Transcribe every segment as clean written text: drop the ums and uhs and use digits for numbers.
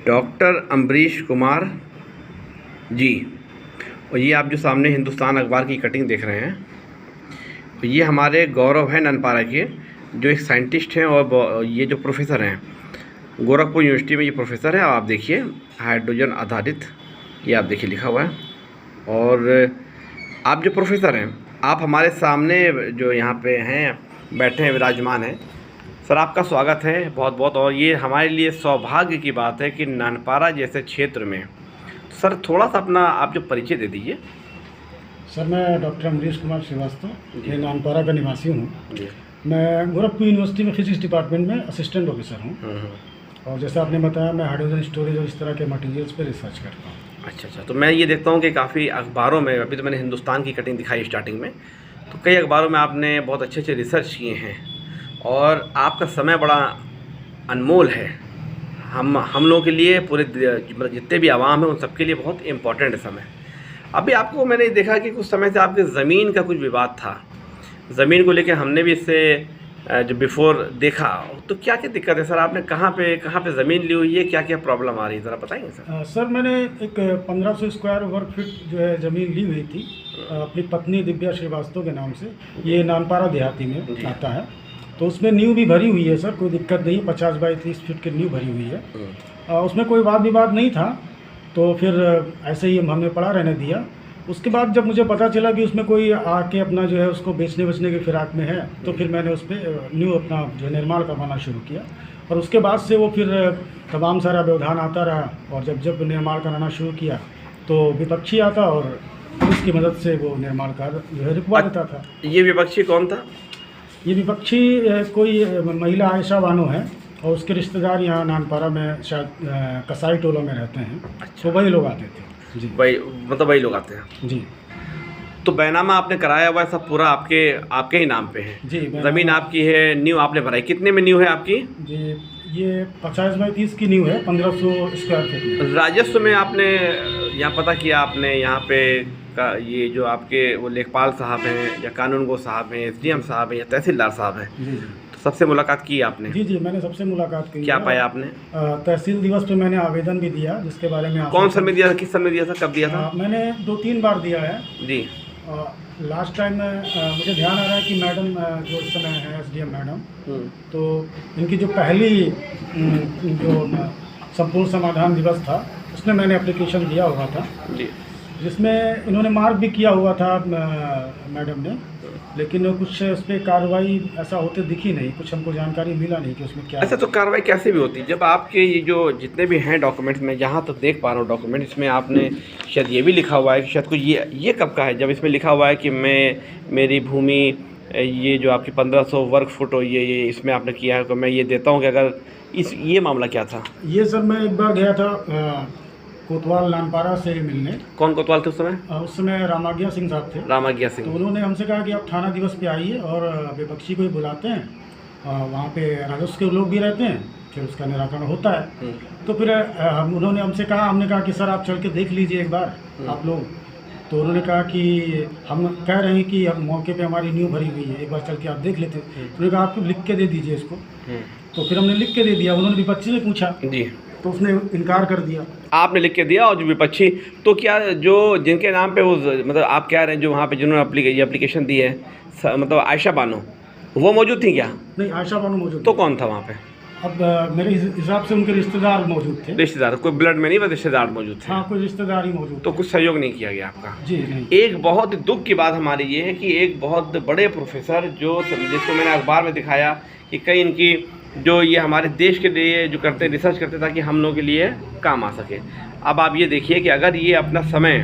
Doctor Ambarish Kumar ji. और ये आप जो सामने हिंदुस्तान अखबार की कटिंग देख रहे हैं, तो ये हमारे गौरव हैं ननपारा के, जो एक साइंटिस्ट हैं और ये जो प्रोफेसर हैं गोरखपुर यूनिवर्सिटी में, ये प्रोफेसर है। आप देखिए हाइड्रोजन आधारित, ये आप देखिए लिखा हुआ है। और आप जो प्रोफेसर हैं, आप हमारे सामने जो यहाँ पे हैं बैठे हैं, विराजमान हैं। सर आपका स्वागत है बहुत बहुत। और ये हमारे लिए सौभाग्य की बात है कि ननपारा जैसे क्षेत्र में, सर थोड़ा सा अपना आप जो परिचय दे दीजिए। सर मैं डॉक्टर अम्बरीश कुमार श्रीवास्तव, मैं नानपारा का निवासी हूँ। मैं गोरखपुर यूनिवर्सिटी में फिजिक्स डिपार्टमेंट में असिस्टेंट प्रोफेसर हूँ। और जैसे आपने बताया, मैं हाइड्रोजन स्टोरेज और इस तरह के मटेरियल्स पे रिसर्च करता हूँ। अच्छा, तो मैं ये देखता हूँ कि काफ़ी अखबारों में, अभी तो मैंने हिंदुस्तान की कटिंग दिखाई स्टार्टिंग में, तो कई अखबारों में आपने बहुत अच्छे अच्छे रिसर्च किए हैं और आपका समय बड़ा अनमोल है। हम लोगों के लिए, पूरे मतलब जितने भी आवाम हैं उन सबके लिए बहुत इम्पोर्टेंट समय। अभी आपको मैंने देखा कि कुछ समय से आपके ज़मीन का कुछ विवाद था। ज़मीन को लेकर हमने भी इससे जो बिफोर देखा, तो क्या क्या दिक्कत है सर? आपने कहाँ पे ज़मीन ली हुई है, क्या क्या प्रॉब्लम आ रही है, ज़रा बताएंगे सर? सर मैंने एक 1500 स्क्वायर वर्ग फीट जो है ज़मीन ली हुई थी अपनी पत्नी दिव्या श्रीवास्तव के नाम से। ये नानपारा देहाती में आता है। तो उसमें नींव भी भरी हुई है सर, कोई दिक्कत नहीं। 50 बाई 30 फीट की नींव भरी हुई है। उसमें कोई वाद विवाद नहीं था, तो फिर ऐसे ही हमने पड़ा रहने दिया। उसके बाद जब मुझे पता चला कि उसमें कोई आके अपना जो है उसको बेचने की फिराक में है, तो फिर मैंने उस पर न्यू अपना जो निर्माण करवाना शुरू किया। और उसके बाद से वो फिर तमाम सारा व्यवधान आता रहा। और जब निर्माण कराना शुरू किया तो विपक्षी आता और उसकी मदद से वो निर्माण कार्य जो है रुकवा देता था। ये विपक्षी कौन था? ये विपक्षी कोई महिला आयशा बानो है और उसके रिश्तेदार यहाँ नानपारा में शायद कसाई टोलों में रहते हैं। अच्छा। तो वही लोग आते थे जी। वही लोग आते हैं जी। तो बैनामा आपने कराया हुआ है सब पूरा आपके ही नाम पे है जी। ज़मीन आपकी है, नींव आपने भराई। कितने में नींव है आपकी? जी, ये 50 बाई 30 की नींव है, 1500 स्क्वायर फीट में। राजस्व में आपने यहाँ पता किया आपने यहाँ पे का, ये जो आपके वो लेखपाल साहब हैं या कानूनगो साहब हैं, एसडीएम साहब हैं या तहसीलदार साहब हैं, जी। तो सबसे मुलाकात की आपने? जी, मैंने सबसे मुलाकात की। क्या पाया आपने? तहसील दिवस पे मैंने आवेदन भी दिया, जिसके बारे में कौन समय दिया था, किस समय दिया था, कब दिया था? मैंने 2-3 बार दिया है जी। लास्ट टाइम मुझे ध्यान आ रहा है कि मैडम जो इस समय है एसडीएम मैडम, तो इनकी जो पहली जो संपूर्ण समाधान दिवस था उसमें मैंने एप्लीकेशन दिया हुआ था जी, जिसमें इन्होंने मार्क भी किया हुआ था मैडम ने। लेकिन कुछ उस पर कार्रवाई ऐसा होते दिखी नहीं, कुछ हमको जानकारी मिला नहीं कि उसमें क्या। अच्छा, तो कार्रवाई कैसे भी होती है जब आपके ये जो जितने भी हैं डॉक्यूमेंट्स में, जहाँ तक देख पा रहा हूँ डॉक्यूमेंट, इसमें आपने शायद ये भी लिखा हुआ है कि शायद कुछ ये कब का है, जब इसमें लिखा हुआ है कि मेरी भूमि ये जो आपकी 1500 वर्ग फुट हो, ये इसमें आपने किया है, तो मैं ये देता हूँ कि अगर ये मामला क्या था? ये सर मैं एक बार गया था कोतवाल नानपारा से मिलने। कौन कोतवाल थे उस समय? उस समय रामाज्ञा सिंह साहब थे। रामाज्ञा सिंह। तो उन्होंने हमसे कहा कि आप थाना दिवस पे आइए और विपक्षी को ही बुलाते हैं, वहाँ पे राजस्व के लोग भी रहते हैं, फिर उसका निराकरण होता है। तो फिर उन्होंने हमसे कहा, हमने कहा कि सर आप चल के देख लीजिए एक बार आप लोग। तो उन्होंने कहा कि हम कह रहे हैं कि अब मौके पे हमारी नींव भरी हुई है, एक बार चल के आप देख लेते। उन्होंने कहा आप लिख के दे दीजिए इसको। तो फिर हमने लिख के दे दिया। उन्होंने विपक्षी से पूछा जी, तो उसने इनकार कर दिया। आपने लिख के दिया और जो विपक्षी, तो क्या जो जिनके नाम पे वो मतलब आप कह रहे हैं जो वहाँ पे जिन्होंने एप्लीकेशन दी है, मतलब आयशा बानो, वो मौजूद थी क्या? नहीं, आयशा बानो मौजूद। तो कौन था वहाँ पे? अब मेरे हिसाब से उनके रिश्तेदार मौजूद थे। रिश्तेदार, कोई ब्लड में नहीं, बस रिश्तेदार मौजूद थे। हाँ, कोई रिश्तेदार ही मौजूद। तो कुछ सहयोग नहीं किया गया आपका? जी नहीं। एक बहुत दुख की बात हमारी ये है कि एक बहुत बड़े प्रोफेसर जिसको मैंने अखबार में दिखाया कि कई इनकी जो ये हमारे देश के लिए जो करते रिसर्च करते ताकि हम लोगों के लिए काम आ सके। अब आप ये देखिए कि अगर ये अपना समय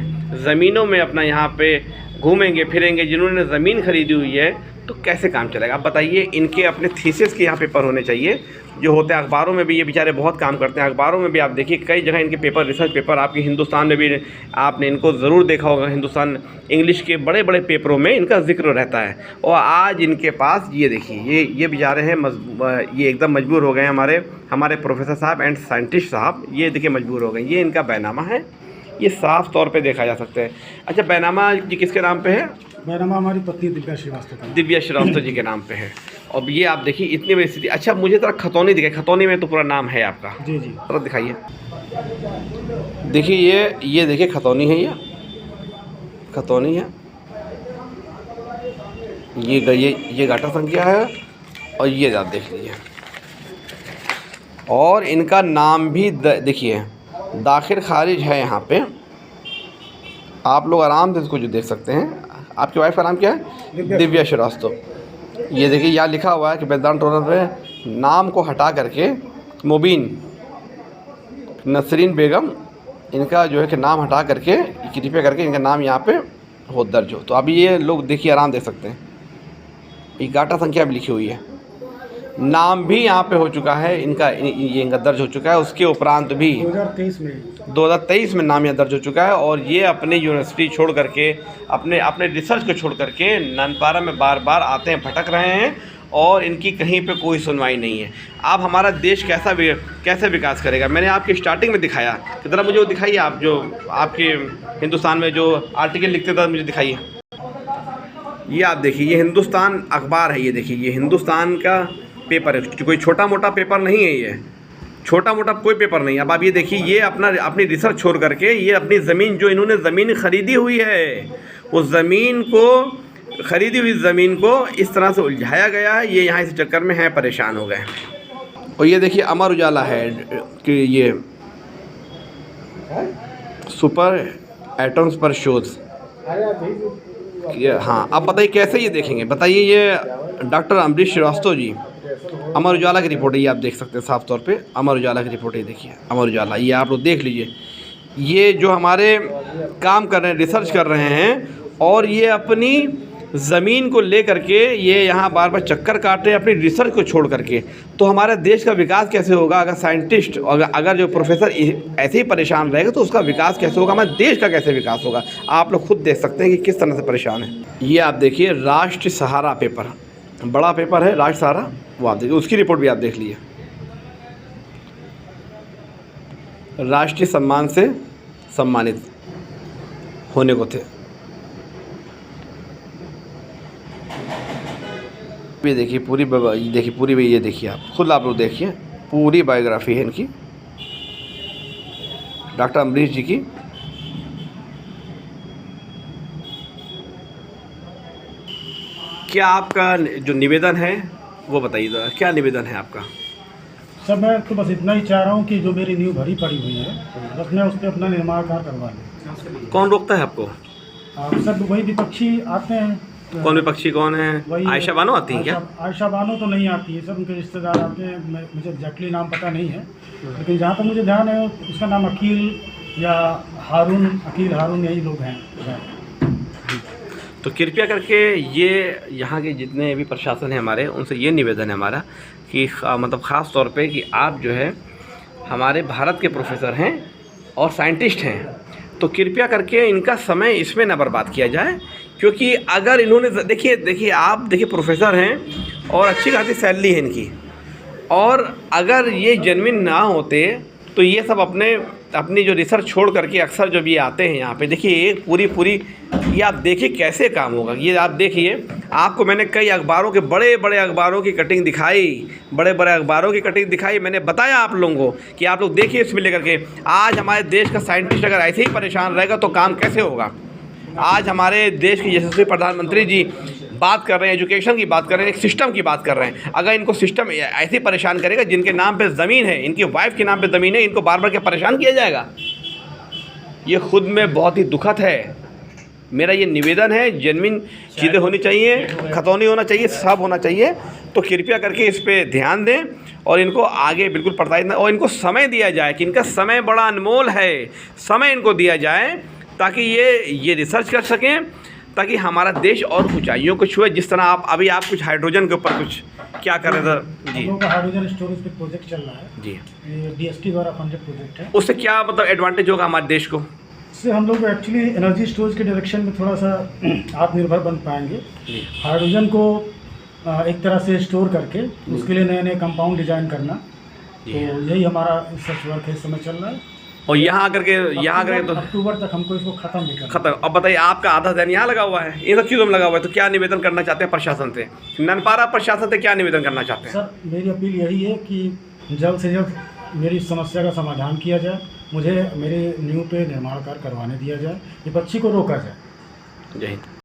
ज़मीनों में अपना यहाँ पे घूमेंगे फिरेंगे, जिन्होंने ज़मीन खरीदी हुई है, तो कैसे काम चलेगा? आप बताइए। इनके अपने थीसिस के यहाँ पेपर होने चाहिए जो होते हैं अखबारों में भी। ये बेचारे बहुत काम करते हैं अखबारों में भी। आप देखिए कई जगह इनके पेपर, रिसर्च पेपर, आपके हिंदुस्तान में भी आपने इनको ज़रूर देखा होगा। हिंदुस्तान इंग्लिश के बड़े बड़े पेपरों में इनका जिक्र रहता है। और आज इनके पास ये देखिए, ये बेचारे हैं ये एकदम मजबूर हो गए हमारे प्रोफेसर साहब एंड साइंटिस्ट साहब। ये देखिए मजबूर हो गए। ये इनका बैनामा है, ये साफ़ तौर पर देखा जा सकता है। अच्छा, बैनामा जी किसके नाम पर है? मेरा नाम हमारी पत्नी दिव्या श्रीवास्तव का। दिव्या श्रीवास्तव जी के नाम पे है। और ये आप देखिए इतनी बड़ी स्थिति। अच्छा मुझे जरा खतौनी दिखाई, खतौनी में तो पूरा नाम है आपका। जी जी जरा दिखाइए। देखिए ये देखिए खतौनी है, ये खतौनी है, ये गाटर संख्या है और ये आप देख लीजिए। और इनका नाम भी देखिए दाखिल खारिज है यहाँ पे। आप लोग आराम से इसको जो देख सकते हैं। आपकी वाइफ का नाम क्या है? दिव्या श्रीवास्तव। ये देखिए यहाँ लिखा हुआ है कि वेदांत टोनर पे नाम को हटा करके मुबीन नसरीन बेगम इनका जो है कि नाम हटा करके कृपया करके इनका नाम यहाँ पे हो दर्ज हो। तो अभी ये लोग देखिए आराम देख सकते हैं, ये गाटा संख्या भी लिखी हुई है, नाम भी यहाँ पे हो चुका है इनका, ये इनका दर्ज हो चुका है। उसके उपरांत भी 2023 में नाम यहाँ दर्ज हो चुका है। और ये अपने यूनिवर्सिटी छोड़ करके अपने रिसर्च को छोड़ करके नानपारा में बार बार आते हैं, भटक रहे हैं और इनकी कहीं पे कोई सुनवाई नहीं है। अब हमारा देश कैसे विकास करेगा? मैंने आपकी स्टार्टिंग में दिखाया, कितना मुझे वो दिखाइए आप, जो आपके हिंदुस्तान में जो आर्टिकल लिखते थे मुझे दिखाइए। ये आप देखिए, ये हिंदुस्तान अखबार है, ये देखिए ये हिंदुस्तान का पेपर है, कोई छोटा मोटा पेपर नहीं है, ये छोटा मोटा कोई पेपर नहीं। अब आप ये देखिए, ये अपनी रिसर्च छोड़ करके ये अपनी ज़मीन, जो इन्होंने ज़मीन ख़रीदी हुई है, उस ज़मीन को ख़रीदी हुई ज़मीन को इस तरह से उलझाया गया है। ये यहाँ इस चक्कर में है, परेशान हो गए। और ये देखिए अमर उजाला है कि ये सुपर एटम्स पर शोध। हाँ अब बताइए कैसे ये देखेंगे, बताइए। ये डॉक्टर अमरीश श्रीवास्तव जी, अमर उजाला की रिपोर्ट है, ये आप देख सकते हैं साफ तौर पे अमर उजाला की रिपोर्ट है। देखिए अमर उजाला, ये आप लोग देख लीजिए। ये जो हमारे काम कर रहे हैं, रिसर्च कर रहे हैं, और ये अपनी ज़मीन को ले करके ये यहाँ बार बार चक्कर काट रहे हैं अपनी रिसर्च को छोड़ करके। तो हमारे देश का विकास कैसे होगा? अगर साइंटिस्ट अगर जो प्रोफेसर ऐसे ही परेशान रहेगा तो उसका विकास कैसे होगा? हमारे देश का कैसे विकास होगा? आप लोग खुद देख सकते हैं कि किस तरह से परेशान है। ये आप देखिए राष्ट्र सहारा पेपर, बड़ा पेपर है राष्ट्र सहारा, वो आप देखिए, उसकी रिपोर्ट भी आप देख लीजिए। राष्ट्रीय सम्मान से सम्मानित होने को थे। ये देखिए ये देखिए, आप खुद आप लोग देखिए, पूरी बायोग्राफी है इनकी, डॉक्टर अमरीश जी की। क्या आपका जो निवेदन है वो बताइए ज़रा, क्या निवेदन है आपका? सर मैं तो बस इतना ही चाह रहा हूँ कि जो मेरी नींव भरी पड़ी हुई है, बस मैं उस पर अपना निर्माण कार्य करवा लूँ। कौन रोकता है आपको? सर वही विपक्षी आते हैं। कौन विपक्षी कौन है? आयशा बानो आती हैं क्या? आयशा बानो तो नहीं आती है सर, उनके रिश्तेदार आते हैं, मुझे एग्जैक्टली नाम पता नहीं है, लेकिन जहाँ तक मुझे ध्यान है उसका नाम अकील या अकील हारून यही लोग हैं। तो कृपया करके ये यहाँ के जितने भी प्रशासन है हमारे, उनसे ये निवेदन है हमारा कि मतलब ख़ास तौर पे कि आप जो है हमारे भारत के प्रोफेसर हैं और साइंटिस्ट हैं, तो कृपया करके इनका समय इसमें ना बर्बाद किया जाए। क्योंकि अगर इन्होंने देखिए आप देखिए प्रोफेसर हैं और अच्छी खासी सैलरी है इनकी, और अगर ये जेन्युइन ना होते तो ये सब अपनी जो रिसर्च छोड़ करके अक्सर जब ये आते हैं यहाँ पे, देखिए एक पूरी ये आप देखिए कैसे काम होगा। ये आप देखिए, आपको मैंने कई अखबारों के बड़े अखबारों की कटिंग दिखाई, बड़े अखबारों की कटिंग दिखाई, मैंने बताया आप लोगों को कि आप लोग देखिए इसमें लेकर के। आज हमारे देश का साइंटिस्ट अगर ऐसे ही परेशान रहेगा तो काम कैसे होगा? आज हमारे देश के यशस्वी प्रधानमंत्री जी बात कर रहे हैं, एजुकेशन की बात कर रहे हैं, एक सिस्टम की बात कर रहे हैं। अगर इनको सिस्टम ऐसे ही परेशान करेगा, जिनके नाम पे ज़मीन है, इनकी वाइफ के नाम पे ज़मीन है, इनको बार बार क्या परेशान किया जाएगा? ये खुद में बहुत ही दुखद है। मेरा ये निवेदन है, जेन्युइन चीज़ें होनी चाहिए, खतौनी होना चाहिए, सब होना चाहिए। तो कृपया करके इस पर ध्यान दें और इनको आगे बिल्कुल प्रोत्साहित और इनको समय दिया जाए कि इनका समय बड़ा अनमोल है, समय इनको दिया जाए ताकि ये रिसर्च कर सकें, ताकि हमारा देश और ऊंचाइयों को छुए। जिस तरह आप कुछ हाइड्रोजन के ऊपर कुछ क्या कर रहे थे जी? हाइड्रोजन स्टोरेज पे प्रोजेक्ट चल रहा है जी, DST द्वारा फंडेड प्रोजेक्ट है। उससे क्या मतलब एडवांटेज होगा हमारे देश को? इससे हम लोग एक्चुअली एनर्जी स्टोरेज के डायरेक्शन में थोड़ा सा आत्मनिर्भर बन पाएंगे। हाइड्रोजन को एक तरह से स्टोर करके उसके लिए नए कंपाउंड डिजाइन करना, तो यही हमारा रिसर्च वर्क है, इस समय चल रहा है। और यहाँ आकर के तो अक्टूबर तक हमको इसको खत्म भी करना खत्म। अब बताइए, आपका आधा ध्यान यहाँ लगा हुआ है, इन सब चीज़ों में लगा हुआ है, तो क्या निवेदन करना चाहते हैं प्रशासन से? ननपारा प्रशासन से क्या निवेदन करना चाहते हैं? सर मेरी अपील यही है कि जल्द से जल्द मेरी समस्या का समाधान किया जाए, मुझे मेरे नींव पे निर्माण कार्य करवाने दिया जाए, विपक्षी को रोका जाए। जय हिंद।